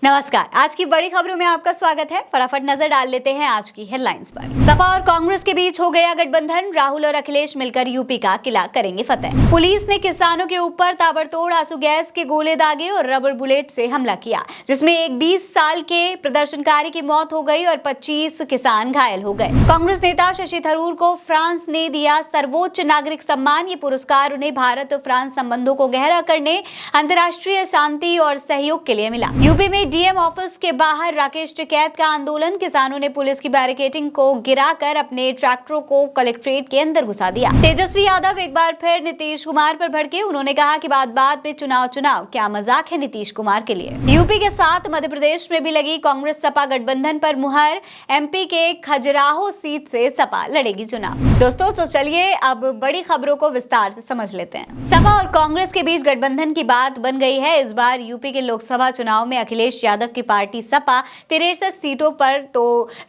नमस्कार। आज की बड़ी खबरों में आपका स्वागत है। फटाफट नजर डाल लेते हैं आज की हेडलाइंस पर। सपा और कांग्रेस के बीच हो गया गठबंधन, राहुल और अखिलेश मिलकर यूपी का किला करेंगे फतेह। पुलिस ने किसानों के ऊपर ताबड़तोड़ आंसू गैस के गोले दागे और रबर बुलेट से हमला किया, जिसमें एक 20 साल के प्रदर्शनकारी की मौत हो गई और 25 किसान घायल हो गए। कांग्रेस नेता शशि थरूर को फ्रांस ने दिया सर्वोच्च नागरिक सम्मान। ये पुरस्कार उन्हें भारत फ्रांस संबंधों को गहरा करने, अंतर्राष्ट्रीय शांति और सहयोग के लिए मिला। यूपी में डीएम ऑफिस के बाहर राकेश टिकैत का आंदोलन। किसानों ने पुलिस की बैरिकेडिंग को गिराकर अपने ट्रैक्टरों को कलेक्ट्रेट के अंदर घुसा दिया। तेजस्वी यादव एक बार फिर नीतीश कुमार पर भड़के। उन्होंने कहा कि बात में चुनाव क्या मजाक है नीतीश कुमार के लिए। यूपी के साथ मध्य प्रदेश में भी लगी कांग्रेस सपा गठबंधन पर मुहर। एमपी के खजुराहो सीट से सपा लड़ेगी चुनाव। दोस्तों तो चलिए अब बड़ी खबरों को विस्तार से समझ लेते हैं। सपा और कांग्रेस के बीच गठबंधन की बात बन गई है। इस बार यूपी के लोकसभा चुनाव में अखिलेश यादव की पार्टी सपा 63 सीटों पर तो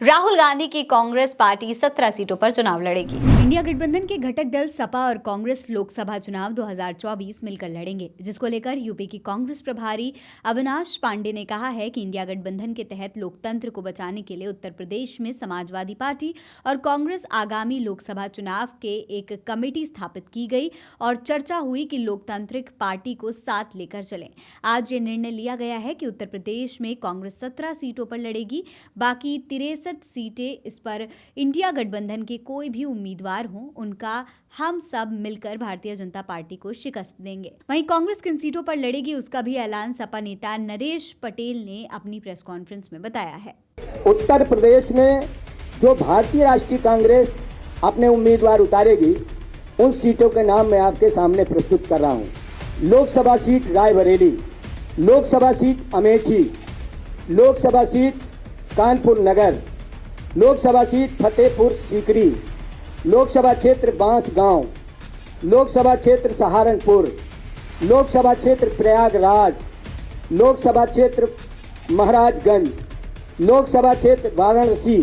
राहुल गांधी की कांग्रेस पार्टी 17 सीटों पर चुनाव लड़ेगी। इंडिया गठबंधन के घटक दल सपा और कांग्रेस लोकसभा चुनाव 2024 मिलकर लड़ेंगे, जिसको लेकर यूपी की कांग्रेस प्रभारी अविनाश पांडे ने कहा है कि इंडिया गठबंधन के तहत लोकतंत्र को बचाने के लिए उत्तर प्रदेश में समाजवादी पार्टी और कांग्रेस आगामी लोकसभा चुनाव के एक कमेटी स्थापित की गई और चर्चा हुई कि लोकतांत्रिक पार्टी को साथ लेकर चलें। आज ये निर्णय लिया गया है कि उत्तर प्रदेश में कांग्रेस 17 सीटों पर लड़ेगी, बाकी 63 सीटें इस पर इंडिया गठबंधन के कोई भी उम्मीदवार हों, उनका हम सब मिलकर भारतीय जनता पार्टी को शिकस्त देंगे। वहीं कांग्रेस किन सीटों पर लड़ेगी उसका भी ऐलान सपा नेता नरेश पटेल ने अपनी प्रेस कॉन्फ्रेंस में बताया है। उत्तर प्रदेश में जो भारतीय राष्ट्रीय कांग्रेस अपने उम्मीदवार उतारेगी, उन सीटों के नाम मैं आपके सामने प्रस्तुत कर रहा हूं। Lok Sabha seat Raebareli, Lok Sabha seat Amethi, Lok Sabha seat Kanpur Nagar, Lok Sabha seat Fatehpur Sikri, Lok Sabha क्षेत्र बांसगांव, लोकसभा क्षेत्र सहारनपुर, लोकसभा क्षेत्र प्रयागराज, लोकसभा क्षेत्र महाराजगंज, लोकसभा क्षेत्र वाराणसी,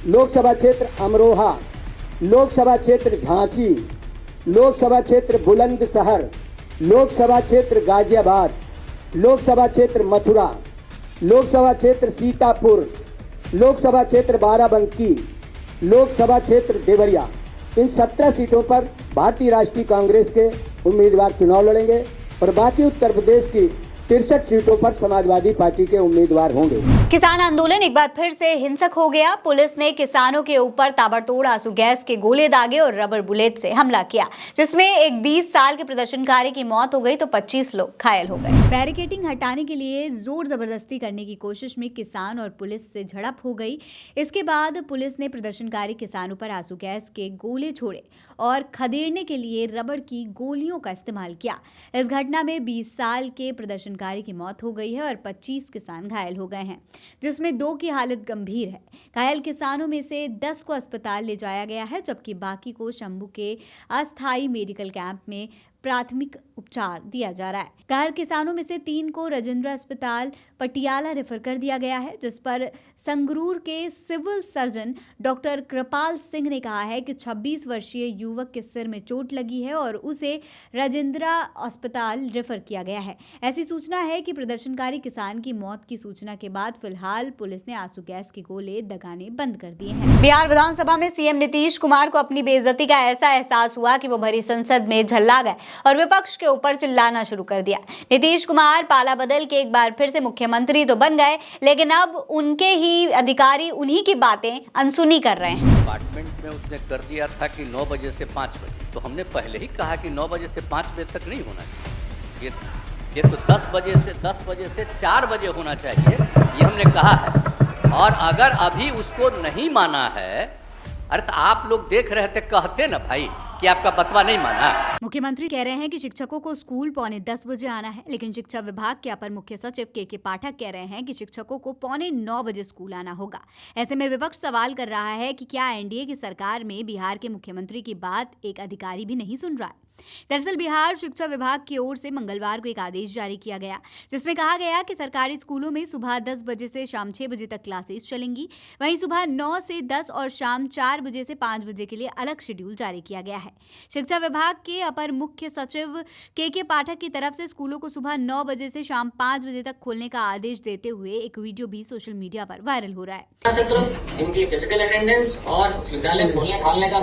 लोकसभा क्षेत्र अमरोहा, लोकसभा क्षेत्र झांसी, लोकसभा क्षेत्र बुलंदशहर, लोकसभा क्षेत्र गाजियाबाद, लोकसभा क्षेत्र मथुरा, लोकसभा क्षेत्र सीतापुर, लोकसभा क्षेत्र बाराबंकी, लोकसभा क्षेत्र देवरिया। इन 17 सीटों पर भारतीय राष्ट्रीय कांग्रेस के उम्मीदवार चुनाव लड़ेंगे और बाकी उत्तर प्रदेश की 63 सीटों पर समाजवादी पार्टी के उम्मीदवार होंगे। किसान आंदोलन एक बार फिर से हिंसक हो गया। पुलिस ने किसानों के ऊपर ताबड़तोड़ आंसू गैस के गोले दागे और रबर बुलेट से हमला किया, जिसमें एक 20 साल के प्रदर्शनकारी की मौत हो गई तो 25 लोग घायल हो गए। बैरिकेडिंग हटाने के लिए जोर जबरदस्ती करने की कोशिश में किसान और पुलिस से झड़प हो गई। इसके बाद पुलिस ने प्रदर्शनकारी किसानों पर आंसू गैस के गोले छोड़े और खदेड़ने के लिए रबड़ की गोलियों का इस्तेमाल किया। इस घटना में 20 साल के प्रदर्शनकारी की मौत हो गई है और 25 किसान घायल हो गए हैं, जिसमें 2 की हालत गंभीर है। घायल किसानों में से 10 को अस्पताल ले जाया गया है, जबकि बाकी को शंभू के अस्थायी मेडिकल कैंप में प्राथमिक उपचार दिया जा रहा है। घायल किसानों में से 3 को राजेंद्र अस्पताल पटियाला रेफर कर दिया गया है, जिस पर संगरूर के सिविल सर्जन डॉक्टर कृपाल सिंह ने कहा है कि 26 वर्षीय युवक के सिर में चोट लगी है और उसे राजेंद्र अस्पताल रेफर किया गया है। ऐसी सूचना है कि प्रदर्शनकारी किसान की मौत की सूचना के बाद फिलहाल पुलिस ने आंसू गैस के गोले दगाने बंद कर दिए हैं। बिहार विधानसभा में सीएम नीतीश कुमार को अपनी बेइज्जती का ऐसा एहसास हुआ कि वो भरी संसद में झल्ला गए और विपक्ष के ऊपर चिल्लाना शुरू कर दिया। नीतीश कुमार पाला बदल के एक बार फिर से मुख्यमंत्री तो बन गए, लेकिन अब उनके ही अधिकारी उन्हीं की बातें अनसुनी कर रहे हैं। डिपार्टमेंट में उसने कर दिया था कि 9 बजे से 5 बजे, तो हमने पहले ही कहा कि 9 बजे से 5 बजे तक नहीं होना चाहिए। ये तो 10 बजे से 4 बजे होना चाहिए, ये हमने कहा है। और अगर अभी उसको नहीं माना है, अरे तो आप लोग देख रहे थे, कहते ना भाई कि आपका बतवा नहीं माना। मुख्यमंत्री कह रहे हैं कि शिक्षकों को स्कूल 8:45 बजे आना है, लेकिन शिक्षा विभाग के अपर मुख्य सचिव के पाठक कह रहे हैं कि शिक्षकों को 8:45 बजे स्कूल आना होगा। ऐसे में विपक्ष सवाल कर रहा है कि क्या एनडीए की सरकार में बिहार के मुख्यमंत्री की बात एक अधिकारी भी नहीं सुन रहा है। दरअसल बिहार शिक्षा विभाग की ओर से मंगलवार को एक आदेश जारी किया गया, जिसमें कहा गया कि सरकारी स्कूलों में सुबह 10 बजे से शाम 6 बजे तक क्लासेस चलेंगी। वहीं सुबह 9 से 10 और शाम 4 बजे से 5 बजे के लिए अलग शेड्यूल जारी किया गया है। शिक्षा विभाग के अपर मुख्य सचिव के पाठक की तरफ से स्कूलों को सुबह 9 बजे से शाम 5 बजे तक खोलने का आदेश देते हुए एक वीडियो भी सोशल मीडिया पर वायरल हो रहा है। सत्र, इनकी फिजिकल अटेंडेंस और विद्यालय खोलने खालने का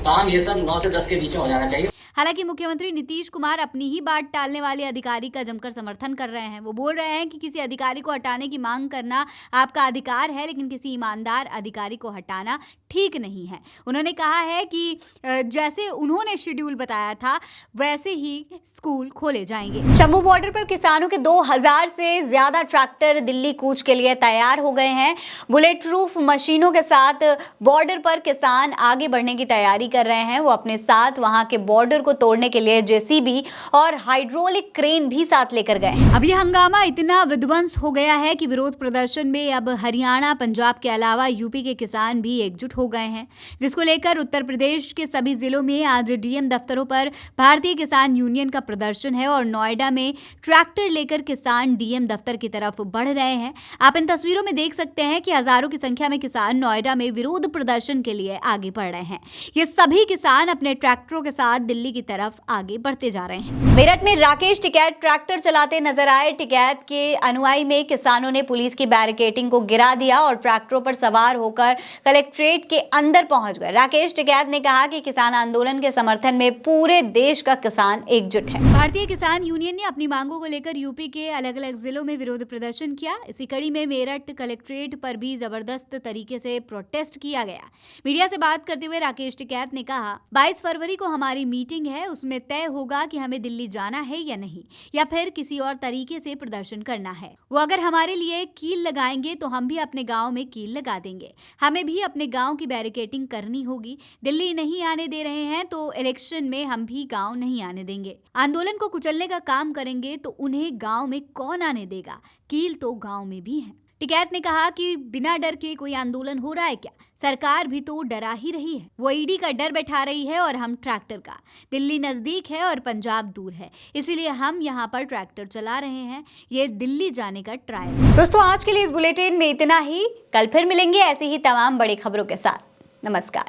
काम ये सब 9 से 10 के बीच में हो जाना चाहिए। हालांकि मुख्यमंत्री नीतीश कुमार अपनी ही बात टालने वाले अधिकारी का जमकर समर्थन कर रहे हैं। वो बोल रहे हैं कि किसी अधिकारी को हटाने की मांग करना आपका अधिकार है, लेकिन किसी ईमानदार अधिकारी को हटाना ठीक नहीं है। उन्होंने कहा है कि जैसे उन्होंने शेड्यूल बताया था वैसे ही स्कूल खोले जाएंगे। शंभू बॉर्डर पर किसानों के 2000 से ज्यादा ट्रैक्टर दिल्ली कूच के लिए तैयार हो गए हैं। बुलेट प्रूफ मशीनों के साथ बॉर्डर पर किसान आगे बढ़ने की तैयारी कर रहे हैं। वो अपने साथ वहां के बॉर्डर को तोड़ने के लिए जेसीबी और हाइड्रोलिक क्रेन भी साथ लेकर गए। अब यह हंगामा इतना विध्वंस हो गया है कि विरोध प्रदर्शन में अब हरियाणा, पंजाब के अलावा यूपी के किसान भी एकजुट हो गए हैं, जिसको लेकर उत्तर प्रदेश के सभी जिलों में आज डीएम दफ्तरों पर भारतीय किसान यूनियन का प्रदर्शन है और नोएडा में ट्रैक्टर लेकर किसान डीएम दफ्तर की तरफ बढ़ रहे हैं। आप इन तस्वीरों में देख सकते हैं कि हजारों की संख्या में किसान नोएडा में विरोध प्रदर्शन के लिए आगे बढ़ रहे हैं। ये सभी किसान अपने ट्रैक्टरों के साथ दिल्ली की तरफ आगे बढ़ते जा रहे हैं। मेरठ में राकेश टिकैत ट्रैक्टर चलाते नजर आए। टिकैत के अनुयायी में किसानों ने पुलिस की बैरिकेडिंग को गिरा दिया और ट्रैक्टरों पर सवार होकर कलेक्ट्रेट के अंदर पहुंच गए। राकेश टिकैत ने कहा कि किसान आंदोलन के समर्थन में पूरे देश का किसान एकजुट है। भारतीय किसान यूनियन ने अपनी मांगों को लेकर यूपी के अलग अलग जिलों में विरोध प्रदर्शन किया। इसी कड़ी में मेरठ कलेक्ट्रेट पर भी जबरदस्त तरीके से प्रोटेस्ट किया गया। मीडिया से बात करते हुए राकेश टिकैत ने कहा, 22 फरवरी को हमारी मीटिंग है, उसमें तय होगा कि हमें दिल्ली जाना है या नहीं, या फिर किसी और तरीके से प्रदर्शन करना है। वो अगर हमारे लिए कील लगाएंगे तो हम भी अपने गांव में कील लगा देंगे। हमें भी अपने गांव की बैरिकेडिंग करनी होगी। दिल्ली नहीं आने दे रहे हैं तो इलेक्शन में हम भी गांव नहीं आने देंगे। आंदोलन को कुचलने का काम करेंगे तो उन्हें गांव में कौन आने देगा? कील तो गांव में भी है। टिकैत ने कहा कि बिना डर के कोई आंदोलन हो रहा है क्या? सरकार भी तो डरा ही रही है। वो ईडी का डर बैठा रही है और हम ट्रैक्टर का। दिल्ली नजदीक है और पंजाब दूर है, इसीलिए हम यहाँ पर ट्रैक्टर चला रहे हैं। ये दिल्ली जाने का ट्रायल। दोस्तों, आज के लिए इस बुलेटिन में इतना ही। कल फिर मिलेंगे ऐसी ही तमाम बड़ी खबरों के साथ। नमस्कार।